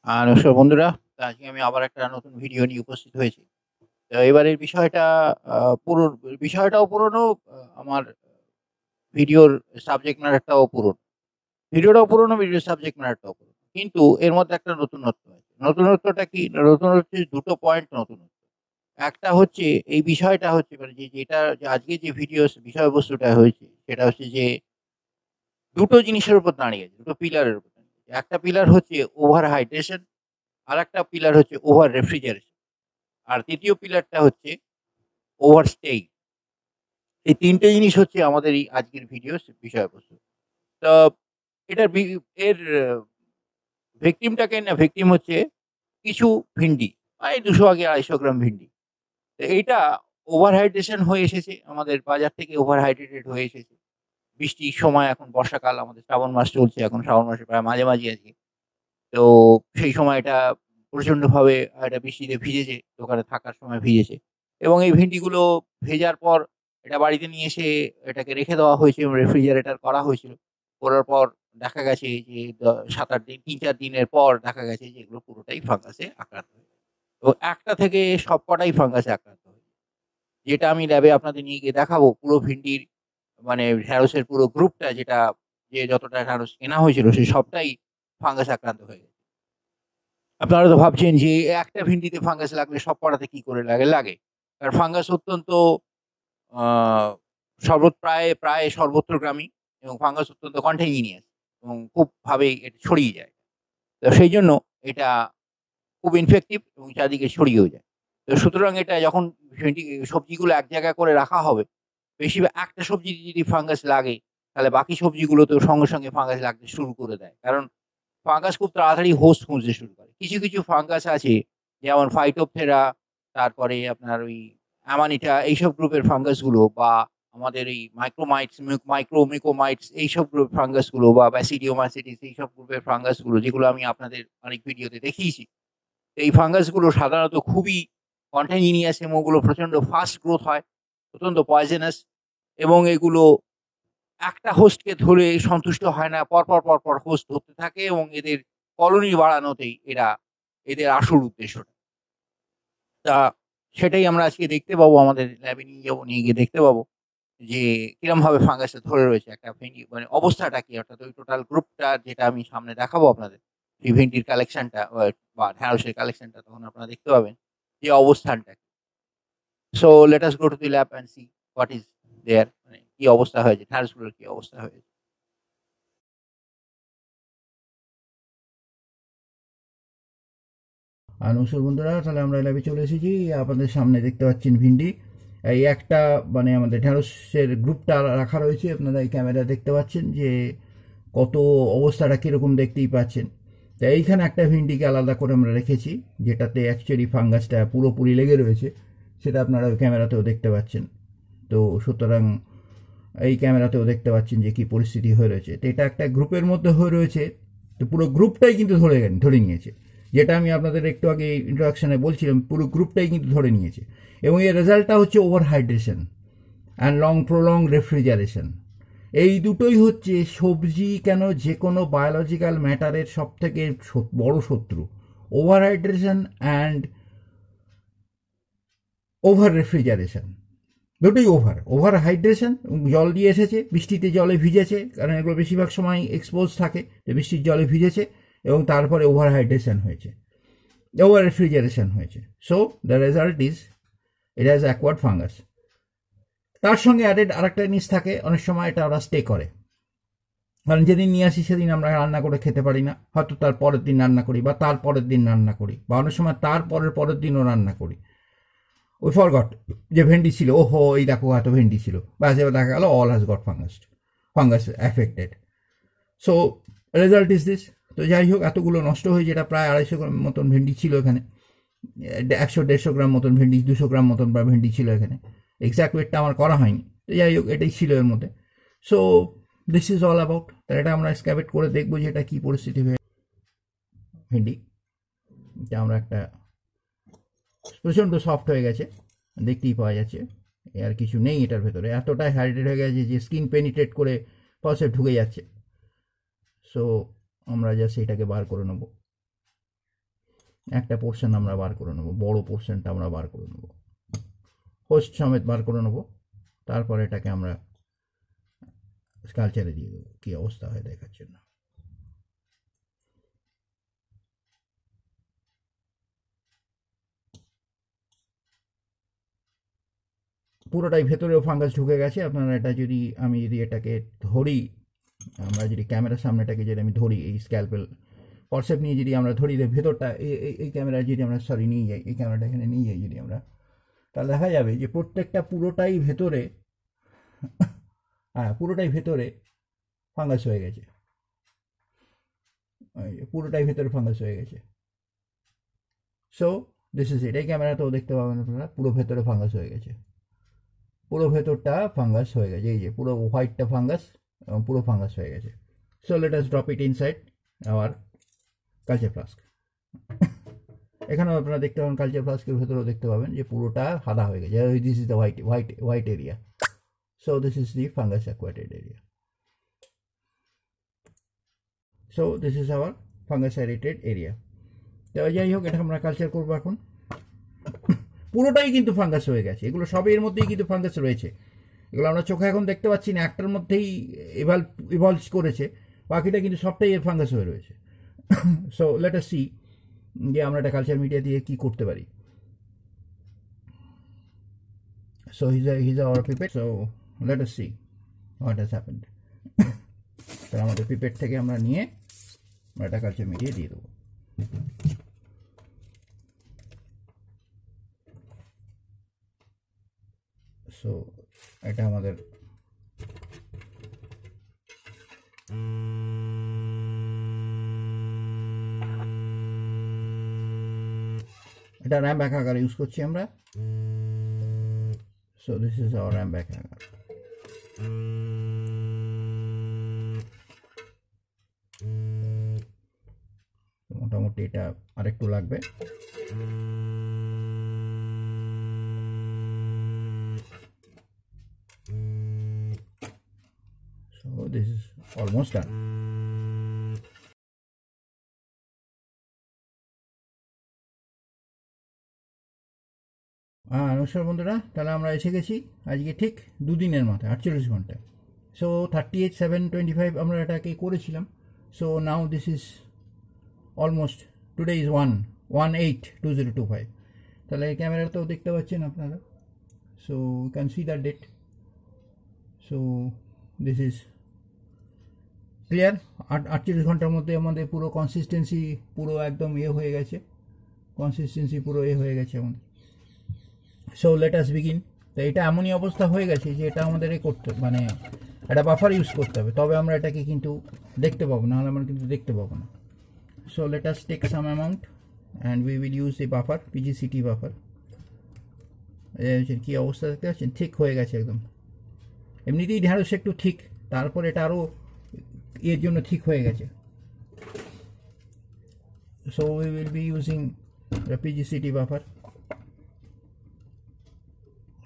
নমস্কার বন্ধুরা। তো আজকে আমি আবার একটা নতুন ভিডিও নিয়ে উপস্থিত হয়েছি। তো এবারের বিষয়টা পুরো বিষয়টাও পুরনো, আমার ভিডিওর সাবজেক্ট ম্যাটারটাও পুরনো। ভিডিওটাও পুরনো, ভিডিওর সাবজেক্ট ম্যাটারটাও পুরনো। কিন্তু এর মধ্যে একটা নতুনত্ব আছে। নতুনত্বটা কি? নতুন হচ্ছে ২ টো পয়েন্ট নতুনত্ব। একটা হচ্ছে এই বিষয়টা হচ্ছে মানে যেটা যে আজকে যে বিষয়বস্তুটা হয়েছে সেটা হচ্ছে যে ২ টো জিনিসের উপর দাঁড়িয়ে আছে, ২ টো পিলারের উপর দাঁড়িয়ে আছে। একটা পিলার হচ্ছে ওভার হাইড্রেশন, আরেকটা পিলার হচ্ছে ওভার রেফ্রিজারেশন। আর ৩য় পিলারটা হচ্ছে ওভারস্টেইং। এই ৩ টে জিনিস হচ্ছে আমাদের এই আজকের ভিডিওর বিষয়বস্তু। তো এটার এর ভিকটিম হচ্ছে কিছু ভিন্ডি। প্রায় ২০০ আগে ২৫০ গ্রাম ভিন্ডি। তো এইটা ওভার হাইড্রেশন হয়ে এসেছে। আমাদের বাজার থেকে ওভার হাইড্রেটেড হয়ে এসেছে। বৃষ্টির সময় এখন বর্ষাকাল, আমাদের শ্রাবণ মাস চলছে। এখন শ্রাবণ মাসের প্রায় মাঝামাঝি আছি। তো সেই সময় এটা প্রচন্ডভাবে এটা বৃষ্টিতে ভিজেছে, দোকানে থাকার সময় ভিজেছে এবং এই ভেন্ডিগুলো ভেজার পর এটা বাড়িতে নিয়ে এসে এটাকে রেখে দেওয়া হয়েছে এবং রেফ্রিজারেটর করা হয়েছিল। করার পর দেখা গেছে যে ৭-৮ দিন ৩-৪ দিনের পর দেখা গেছে যে এগুলো পুরোটাই ফাঙ্গাসে আক্রান্ত হয়েছে। তো একটা থেকে সবকটাই ফাঙ্গাসে আক্রান্ত হয়েছে। যেটা আমি ল্যাবে আপনাদের নিয়ে গিয়ে দেখাবো পুরো ভিন্ডির মানে ঢেঁড়সের পুরো গ্রুপটা যেটা যে যতটা ঢেঁড়স কেনা হয়েছিল সে সবটাই ফাঙ্গাসে আক্রান্ত হয়ে গেছে। আপনারা তো ভাবছেন যে একটা ভিন্ডিতে ফাঙ্গাস লাগলে সব পাড়াতে কি করে লাগে? লাগে। কারণ ফাঙ্গাস অত্যন্ত আ প্রায় সর্বত্রগামী এবং ফাঙ্গাস অত্যন্ত কন্টাজিনিয়াস এবং খুবভাবেই এটা ছড়িয়ে যায়। তো সেইজন্য এটা খুব ইনফেক্টিভ এবং চারদিকে ছড়িয়েও যায়। তো সুতরাং এটা যখন সবজিগুলো এক জায়গায় করে রাখা হবে, একটা সবজিতে যদি ফাঙ্গাস লাগে, তাহলে বাকি সবজিগুলোতেও সঙ্গে সঙ্গে ফাঙ্গাস লাগতে শুরু করে দেয়। কারণ ফাঙ্গাস খুব তাড়াতাড়ি হোস্ট খুঁজতে শুরু করে। কিছু ফাঙ্গাস আছে যেমন ফাইটোপথেরা, তারপরে আপনার ওই অ্যামানিটা এইসব গ্রুপের ফাঙ্গাসগুলো বা আমাদের এই মাইক্রোমিকোমাইটস এইসব ফাঙ্গাসগুলো বা ব্যাসিডিওমাইসিটিস এইসব গ্রুপের ফাঙ্গাসগুলো যেগুলো আমি আপনাদের অনেক ভিডিওতে দেখিয়েছি। এই ফাঙ্গাসগুলো সাধারণত খুবই কন্টাজিনিয়াস এবং ওগুলো প্রচন্ড ফাস্ট গ্রোথ হয়, অত্যন্ত পয়জনাস এবং এগুলো একটা হোস্টকে ধরে সন্তুষ্ট হয় না। পরপর হোস্ট ধরতে থাকে এবং এদের কলোনি বাড়ানোতেই এদের আসল উদ্দেশ্যটা। তা সেটাই আমরা আজকে দেখতে পাবো, আমাদের ল্যাবে নিয়ে যাবো, নিয়ে গিয়ে দেখতে পাবো যে কিরমভাবে ফাঙ্গাসটা ধরে রয়েছে একটা ভেন্ডি মানে অবস্থাটা কি? অর্থাৎ ওই টোটাল গ্রুপটা যেটা আমি সামনে দেখাবো আপনাদের। সেই ভেন্ডির কালেকশনটা বা ঢেঁড়সের কালেকশনটা তখন আপনারা দেখতে পাবেন যে অবস্থানটা কি। So let us go to the lab and see what is there, মানে কি অবস্থা হয়েছে, ঢেঁড়সগুলোর কি অবস্থা হয়েছে। নমস্কার বন্ধুরা, তাহলে আমরা ল্যাবে চলে এসেছি। আপনাদের সামনে দেখতে পাচ্ছেন ভিন্ডি। এই একটা মানে আমাদের ঢেঁড়সের গ্রুপটা রাখা রয়েছে। আপনারা এই ক্যামেরা দেখতে পাচ্ছেন যে কত অবস্থাটা কীরকম দেখতেই পাচ্ছেন। তো এইখানে একটা ভিন্ডিকে আলাদা করে আমরা রেখেছি, যেটাতে অ্যাকচুয়ালি ফাঙ্গাসটা পুরোপুরি লেগে রয়েছে। সেটা আপনারা ওই ক্যামেরাতেও দেখতে পাচ্ছেন। তো সুতরাং এই ক্যামেরাতেও দেখতে পাচ্ছেন যে কী পরিস্থিতি হয়ে রয়েছে। তো এটা একটা গ্রুপের মধ্যে হয়ে রয়েছে। তো পুরো গ্রুপটাই কিন্তু ধরে নিয়েছে। যেটা আমি আপনাদের একটু আগে ইন্ট্রোডাকশনে বলছিলাম, পুরো গ্রুপটাই কিন্তু ধরে নিয়েছে। এবং এর রেজাল্টটা হচ্ছে over hydration and prolong refrigeration. এই দুটোই হচ্ছে সবজি কেন যে কোনো বায়োলজিক্যাল ম্যাটারের সব থেকে বড় শত্রু। Over hydration and over refrigeration, দুটোই ওভার হাইড্রেশন, জল দিয়ে এসেছে, বৃষ্টিতে জলে ভিজেছে, কারণ এগুলো বেশিরভাগ সময় এক্সপোজ থাকে, তো বৃষ্টির জলে ভিজেছে এবং তারপরে ওভার হাইড্রেশন হয়েছে, ওভার রেফ্রিজারেশন হয়েছে। So the result is it has acquired fungus. তার সঙ্গে অ্যাডেড আরেকটা জিনিস থাকে, অনেক সময় এটা ওরা স্টে করে। কারণ যেদিন নিয়ে আসি সেদিন আমরা রান্না করে খেতে পারি না, হয়তো তার পরের দিন রান্না করি বা তার পরের দিন রান্না করি বা অনেক সময় তার পরের দিনও রান্না করি। ওই ফরগট যে ভেন্ডি ছিল, ওহো এই দেখো এত ভেন্ডি ছিল, ব্যাস এবার দেখা গেল all has got fungus affected. So result is this. তো যাই হোক, এতগুলো নষ্ট হয়ে, যেটা প্রায় 250 গ্রাম মতন ভেন্ডি ছিল এখানে, 100-150 গ্রাম মতন ভেন্ডি, 200 গ্রাম মতন বা ভেন্ডি ছিল এখানে। এক্স্যাক্ট ওয়েটটা আমার করা হয়নি, তো যাই হোক এটাই ছিল এর মধ্যে। So this is all about. তাহলে এটা আমরা স্ক্যাবেট করে দেখবো যে এটা কী পরিস্থিতি হয়ে ভেন্ডি। এটা আমরা একটা প্রচণ্ড সফট হয়ে গেছে, দেখতেই পাওয়া যাচ্ছে। আর কিছু নেই এটার ভেতরে, এতটাই হাইড্রেট হয়ে গেছে যে স্কিন পেনিট্রেট করে পসে ঢুকে যাচ্ছে। সো আমরা জাস্ট এটাকে বার করে নেব। একটা পোর্শন আমরা বার করে নেবো, বড় পোর্শনটা আমরা বার করে নেবো, হোস্ট সমেত বার করে নেবো। তারপর এটাকে আমরা স্কালচারে দিয়ে দেবো, কী অবস্থা হয় দেখার জন্য। পুরোটাই ভেতরেও ফাঙ্গাস ঢুকে গেছে। আপনারা এটা যদি আমি যদি এটাকে ধরি, আমরা যদি ক্যামেরার সামনেটাকে যদি আমি ধরি, এই স্ক্যালপেল কনসেপ্ট নিয়ে যদি আমরা ধরি, ভেতরটা এই ক্যামেরা যদি আমরা নিয়ে যাই, এই ক্যামেরাটা এখানে নিয়ে যাই যদি আমরা, তাহলে দেখা যাবে যে প্রত্যেকটা পুরোটাই ভেতরে পুরোটাই ভেতরে ফাঙ্গাস হয়ে গেছে, পুরোটাই ভেতরে ফাঙ্গাস হয়ে গেছে। So this is it. এই ক্যামেরাতেও দেখতে পাবেন আপনারা পুরো ভেতরে ফাঙ্গাস হয়ে গেছে, পুরো ভেতরটা ফাঙ্গাস হয়ে গেছে, এই যে পুরো হোয়াইটটা ফাঙ্গাস এবং পুরো ফাঙ্গাস হয়ে গেছে। So let us drop it inside hour culture flask. এখানেও আপনারা দেখতে পাবেন কালচার ফ্লাস্কের ভেতরেও দেখতে পাবেন যে পুরোটা সাদা হয়ে গেছে। This is the white area. So this is the fungus actuated area. So this is our fungus actuated area. তো যাই হোক, এটা আমরা কালচার করবো এখন। পুরোটাই কিন্তু ফাঙ্গাস হয়ে গেছে, এগুলো সবের মধ্যেই কিন্তু ফাঙ্গাস রয়েছে। এগুলো আমরা চোখে এখন দেখতে পাচ্ছি না, একটার মধ্যেই ইভলভ করেছে, বাকিটা কিন্তু সবটাই এর ফাঙ্গাস হয়ে রয়েছে। সো লেট আস সি যে আমরা এটা কালচার মিডিয়া দিয়ে কি করতে পারি। So his our pipette. So let us see what has happened. তো আমাদের পিপেট থেকে আমরা নিয়ে আমরা এটা কালচার মিডিয়া দিয়ে দেবো। সো এটা আমাদের এটা র্যাম ব্যাক আকার ইউজ করছি আমরা। So this is hour RAM back আকার। মোটামুটি এটা আরেকটু লাগবে। So this is almost done. নমস্কার বন্ধুরা, তাহলে আমরা এসে গেছি আজকে ঠিক দুদিনের মাথায় 48 ঘন্টায়। সো 38/7/25 আমরা এটাকে করেছিলাম। So now this is almost, today is 1/8/2025। তাহলে এই ক্যামেরাতেও দেখতে পাচ্ছেন আপনারা। So you can see the date. So this is clear. 48 ঘন্টার মধ্যে আমাদের পুরো কনসিস্টেন্সি পুরো একদম হয়ে গেছে, কনসিস্টেন্সি পুরো হয়ে গেছে আমাদের। সো লেট আস বিগিন। তো এটা এমনই অবস্থা হয়ে গেছে যে এটা আমাদের করতে মানে একটা বাফার ইউজ করতে হবে, তবে আমরা এটাকে কিন্তু দেখতে পাবো, নাহলে আমরা কিন্তু দেখতে পাবো না। So let us take some amount and we will use a buffer, PGCT buffer. কী অবস্থা দেখতে পাচ্ছেন, ঠিক হয়ে গেছে একদম। এমনিতেই ঢেঁড়স একটু ঠিক, তারপর এটা আরও এর জন্য ঠিক হয়ে গেছে। So we will be using the PGCT buffer.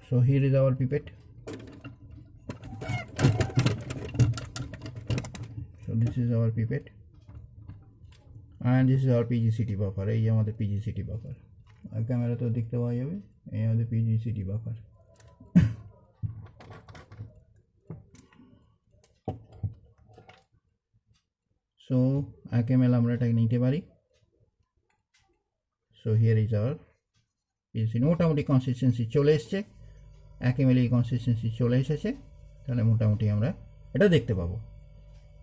So here is our pipette. So this is our pipette and this is our PGCT buffer. এই আমাদের PGCT buffer, আর ক্যামেরা তো দেখতে পাওয়া যাবে, এই আমাদের PGCT buffer। So ml আমরা এটাকে নিতে পারি। So here is our PGCT। মোটামুটি কনসিস্টেন্সি চলে এসছে, ml কনসিস্টেন্সি চলে এসেছে, তাহলে মোটামুটি আমরা এটা দেখতে পাবো।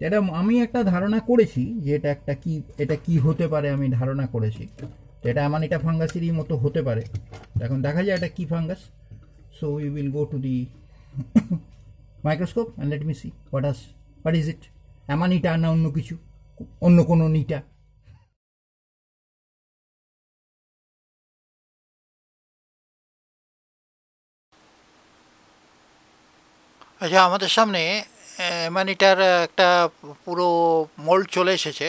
এটা আমি একটা ধারণা করেছি যে এটা কি হতে পারে, আমি ধারণা করেছি তো এটা অ্যামানিটা ফাঙ্গাসেরই মতো হতে পারে। এখন দেখা যায় এটা কি fungus. So we will go to the microscope and let me see what is it, Amanita না অন্য কিছু, অন্য কোনো নিটা। আচ্ছা, আমাদের সামনে অ্যামানিটার একটা পুরো মোল্ড চলে এসেছে।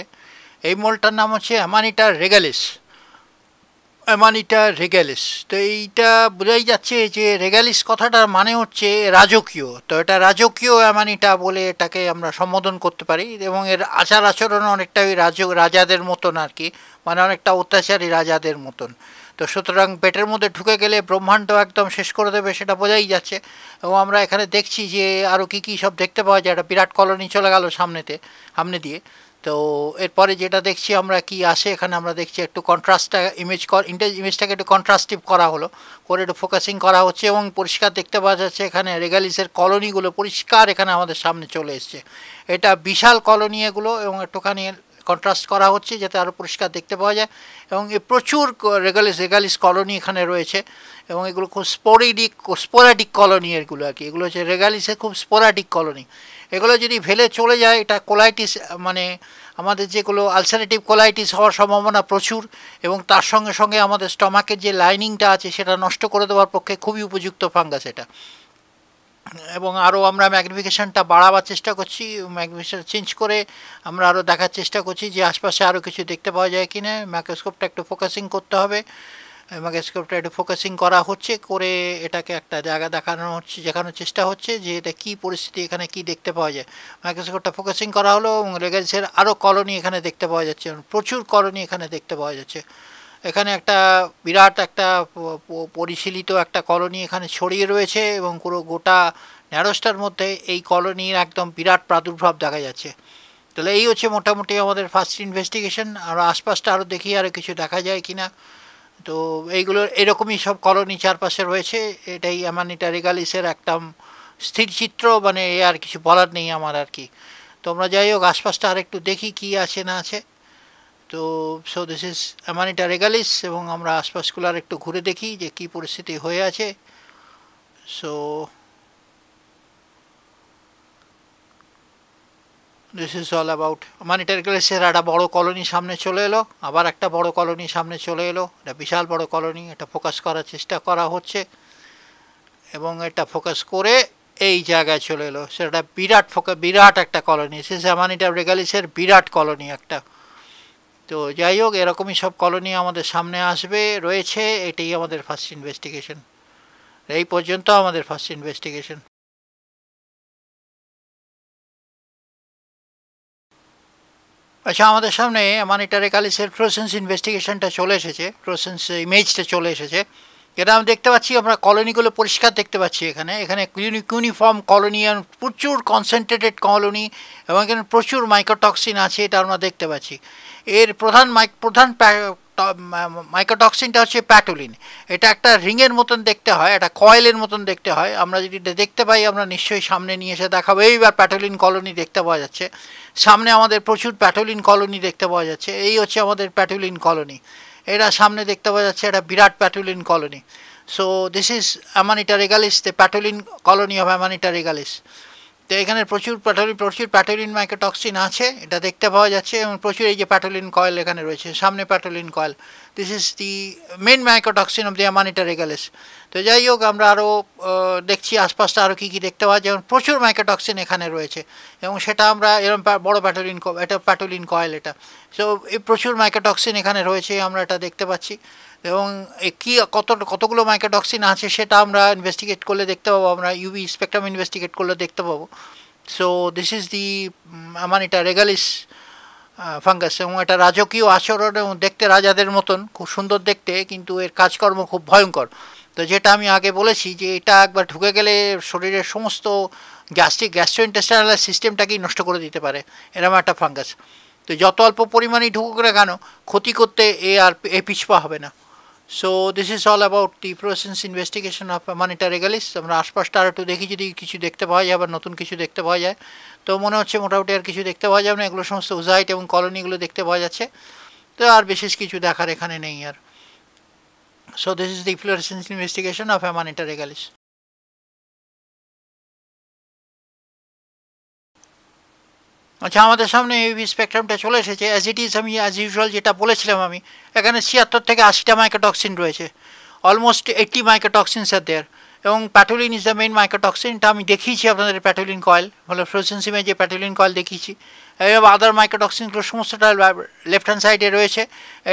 এই মোল্ডটার নাম হচ্ছে অ্যামানিটার রেগালিস। অ্যামানিটা রেগালিস। তো এইটা বোঝাই যাচ্ছে যে রেগালিস কথাটার মানে হচ্ছে রাজকীয়। তো এটা রাজকীয় অ্যামানিটা বলে এটাকে আমরা সম্বোধন করতে পারি, এবং এর আচার আচরণ অনেকটা ওই রাজাদের মতন আর কি, মানে অনেকটা অত্যাচারী রাজাদের মতন। তো সুতরাং পেটের মধ্যে ঢুকে গেলে ব্রহ্মাণ্ড একদম শেষ করে দেবে সেটা বোঝাই যাচ্ছে। এবং আমরা এখানে দেখছি যে আরও কী কী সব দেখতে পাওয়া যায়। একটা বিরাট কলোনি চলে গেল সামনে দিয়ে। তো এরপরে যেটা দেখছি আমরা কি আসে এখানে, আমরা দেখছি একটু কন্ট্রাস্টটা ইমেজটাকে একটু কন্ট্রাস্টিভ করা হলো, করে একটু ফোকাসিং করা হচ্ছে, এবং পরিষ্কার দেখতে পাওয়া যাচ্ছে এখানে রেগালিসের কলোনিগুলো পরিষ্কার এখানে আমাদের সামনে চলে এসছে। এটা বিশাল কলোনি এগুলো, এবং একটুখানি কন্ট্রাস্ট করা হচ্ছে যাতে আরও পরিষ্কার দেখতে পাওয়া যায়। এবং প্রচুর রেগালিস কলোনি এখানে রয়েছে, এবং এগুলো খুব স্পোরাডিক কলোনি এগুলো আর কি। এগুলো হচ্ছে রেগালিসের খুব স্পোরাডিক কলোনি। এগুলো যদি ভেলে চলে যায় এটা কোলাইটিস, মানে আমাদের যেগুলো আলসারেটিভ কোলাইটিস হওয়ার সম্ভাবনা প্রচুর, এবং তার সঙ্গে সঙ্গে আমাদের স্টমাকের যে লাইনিংটা আছে সেটা নষ্ট করে দেওয়ার পক্ষে খুবই উপযুক্ত ফাঙ্গাস এটা। এবং আরও আমরা ম্যাগনিফিকেশানটা বাড়াবার চেষ্টা করছি, ম্যাগনিফিকেশান চেঞ্জ করে আমরা আরও দেখার চেষ্টা করছি যে আশপাশে আরও কিছু দেখতে পাওয়া যায় কি না। মাইক্রোস্কোপটা একটু ফোকাসিং করতে হবে, মাইক্রোস্কোপটা একটু ফোকাসিং করা হচ্ছে, করে এটাকে একটা জায়গা দেখানোর চেষ্টা হচ্ছে যে এটা কী পরিস্থিতি, এখানে কি দেখতে পাওয়া যায়। মাইক্রোস্কোপটা ফোকাসিং করা হলো, এবং রেগালিসের আরও কলোনি এখানে দেখতে পাওয়া যাচ্ছে, প্রচুর কলোনি এখানে দেখতে পাওয়া যাচ্ছে। এখানে একটা বিরাট একটা পরিশীলিত একটা কলোনি এখানে ছড়িয়ে রয়েছে, এবং পুরো গোটা ন্যারোস্টার মধ্যে এই কলোনির একদম বিরাট প্রাদুর্ভাব দেখা যাচ্ছে। তাহলে এই হচ্ছে মোটামুটি আমাদের ফার্স্ট ইনভেস্টিগেশন। আর আশপাশটা আরও দেখি আরও কিছু দেখা যায় কি না। তো এইগুলোর এরকমই সব কলোনি চারপাশে রয়েছে। এটাই অ্যামানিটা রেগালিসের একটা স্থির চিত্র, মানে এ আর কিছু বলার নেই আমার আর কি। তোমরা যাই হোক আশপাশটা আর একটু দেখি কি আছে না আছে। তো সো দিস ইজ অ্যামানিটা রেগালিস, এবং আমরা আশপাশগুলো আর একটু ঘুরে দেখি যে কী পরিস্থিতি হয়ে আছে। So this is all about Amanita রেগালিসের একটা বড়ো কলোনি সামনে চলে এলো, আবার একটা বড় কলোনি সামনে চলে এলো। এটা বিশাল বড় কলোনি, এটা ফোকাস করার চেষ্টা করা হচ্ছে, এবং এটা ফোকাস করে এই জায়গায় চলে এলো। সেটা বিরাট একটা কলোনি, সে অ্যামানিটা রেগালিসের বিরাট কলোনি একটা। তো যাই হোক এরকমই সব কলোনি আমাদের সামনে আসবে রয়েছে। এটাই আমাদের ফার্স্ট ইনভেস্টিগেশন, এই পর্যন্ত আমাদের ফার্স্ট ইনভেস্টিগেশন। আচ্ছা, আমাদের সামনে অ্যামানিটা রেগালিসের ফ্লোরেসেন্স ইনভেস্টিগেশনটা চলে এসেছে, ফ্লোরেসেন্স ইমেজটা চলে এসেছে। যেটা আমি দেখতে পাচ্ছি, আমরা কলোনিগুলো পরিষ্কার দেখতে পাচ্ছি এখানে ইউনিফর্ম কলোনি, প্রচুর কনসেন্ট্রেটেড কলোনি, এবং এখানে প্রচুর মাইক্রোটক্সিন আছে, এটা আমরা দেখতে পাচ্ছি। এর প্রধান মাইক্রোটক্সিনটা হচ্ছে প্যাটোলিন। এটা একটা রিংয়ের মতন দেখতে হয়, একটা কয়েলের মতন দেখতে হয়। আমরা যদি এটা দেখতে পাই আমরা নিশ্চয়ই সামনে নিয়ে এসে দেখাবো। এইবার প্যাটোলিন কলোনি দেখতে পাওয়া যাচ্ছে সামনে, আমাদের প্রচুর প্যাটোলিন কলোনি দেখতে পাওয়া যাচ্ছে। এই হচ্ছে আমাদের প্যাটোলিন কলোনি, এটা সামনে দেখতে পাওয়া যাচ্ছে একটা বিরাট patulin colony. So this is Amanita regalis, the patulin colony of Amanita regalis. তো এখানে প্রচুর প্যাটোলিন মাইক্রোটক্সিন আছে, এটা দেখতে পাওয়া যাচ্ছে, এবং প্রচুর এই যে প্যাটোলিন কয়েল এখানে রয়েছে, সামনে patulin coil. This is the main microtoxin of the Amanita regalis. তো যাই হোক আমরা আরও দেখছি আশপাশটা আরও কী কী দেখতে পাওয়া যায়, যেমন প্রচুর মাইক্রোটক্সিন এখানে রয়েছে, এবং সেটা আমরা এরকম বড়ো এটা প্যাটোলিন কয়েল এটা। সো এই প্রচুর মাইক্রোটক্সিন এখানে রয়েছে, আমরা এটা দেখতে পাচ্ছি। এবং কী কতগুলো মাইক্রোটক্সিন আছে সেটা আমরা ইনভেস্টিগেট করলে দেখতে পাবো, আমরা ইউভি স্পেকট্রাম ইনভেস্টিগেট করলে দেখতে পাবো। So this is the Amanita regalis fungus, এবং এটা রাজকীয় আচরণ, এবং দেখতে রাজাদের মতন, খুব সুন্দর দেখতে, কিন্তু এর কাজকর্ম খুব ভয়ঙ্কর। তো যেটা আমি আগে বলেছি যে এটা একবার ঢুকে গেলে শরীরের সমস্ত গ্যাস্ট্রোইন্টেস্টাইনাল সিস্টেমটাকেই নষ্ট করে দিতে পারে এরকম একটা ফাঙ্গাস। তো যত অল্প পরিমাণেই ঢুকুক না কেন, ক্ষতি করতে আর পিছপা হবে না। So this is all about the fluorescence investigation of Amanita regalis. আমরা আশপাশটা আর একটু দেখি যদি কিছু দেখতে পাওয়া যায়, আবার নতুন কিছু দেখতে পাওয়া যায়। তো মনে হচ্ছে মোটামুটি আর কিছু দেখতে পাওয়া যাবে না, এগুলো সমস্ত উজাইট এবং কলোনিগুলো দেখতে পাওয়া যাচ্ছে। তো আর বিশেষ কিছু দেখার এখানে নেই আর। So this is the fluorescence investigation of Amanita regalis. আচ্ছা, আমাদের সামনে ইউভি স্পেকট্রামটা চলে এসেছে অ্যাজ ইট ইজ। আমি অ্যাজ ইউজুয়াল যেটা বলেছিলাম, আমি এখানে ৭৬ থেকে ৮০টা মাইক্রোটক্সিন রয়েছে, অলমোস্ট 80 মাইক্রোটক্সিনস আর দেয়ার। এবং প্যাটোলিন ইজ দ্য মেইন মাইক্রোটক্সিন, এটা আমি দেখিয়েছি আপনাদের প্যাটোলিন কয়েল, হলো ফ্লোরসেন্সিমে যে প্যাটোলিন কয়েল দেখিয়েছি। এবং আদার মাইক্রোটক্সিনগুলো সমস্তটা লেফট হ্যান্ড সাইডে রয়েছে।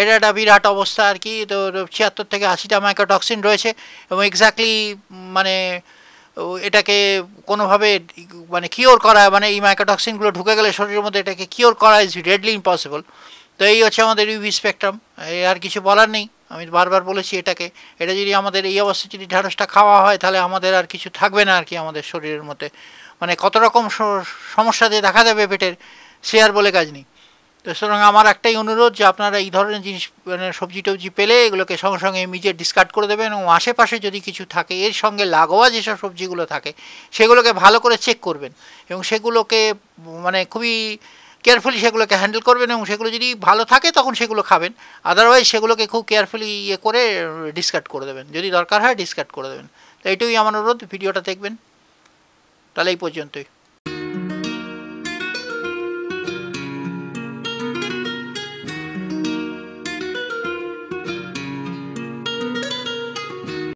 এটা একটা বিরাট অবস্থা আর কি। তো 76 থেকে 80টা মাইক্রোটক্সিন রয়েছে এবং এক্স্যাক্টলি মানে এটাকে কোনোভাবে মানে কিওর করা, মানে এই মাইক্রোটক্সিনগুলো ঢুকে গেলে শরীরের মধ্যে এটাকে কিওর করা ইজ রেডলি ইম্পসিবল। তো এই হচ্ছে আমাদের ইউভি স্পেকট্রাম, আর কিছু বলার নেই। আমি বারবার বলেছি এটাকে, এটা যদি আমাদের এই অবস্থায় যদি ঢ্যাঁড়সটা খাওয়া হয় তাহলে আমাদের আর কিছু থাকবে না আর কি আমাদের শরীরের মধ্যে। মানে কত রকম সমস্যা দিয়ে দেখা দেবে পেটের, সে আর বলে কাজ নেই। তো সুতরাং আমার একটাই অনুরোধ যে আপনারা এই ধরনের জিনিস মানে সবজি টবজি পেলে এগুলোকে সঙ্গে সঙ্গে ইমিডিয়েট ডিসকার্ড করে দেবেন, এবং আশেপাশে যদি কিছু থাকে এর সঙ্গে লাগোয়া যেসব সবজিগুলো থাকে সেগুলোকে ভালো করে চেক করবেন এবং সেগুলোকে মানে খুবই কেয়ারফুলি সেগুলোকে হ্যান্ডেল করবেন, এবং সেগুলো যদি ভালো থাকে তখন সেগুলো খাবেন, আদারওয়াইজ সেগুলোকে খুব কেয়ারফুলি করে ডিসকার্ড করে দেবেন, যদি দরকার হয় ডিসকার্ড করে দেবেন। তো এইটুকুই আমার অনুরোধ, ভিডিওটা দেখবেন। তাহলে এই পর্যন্তই।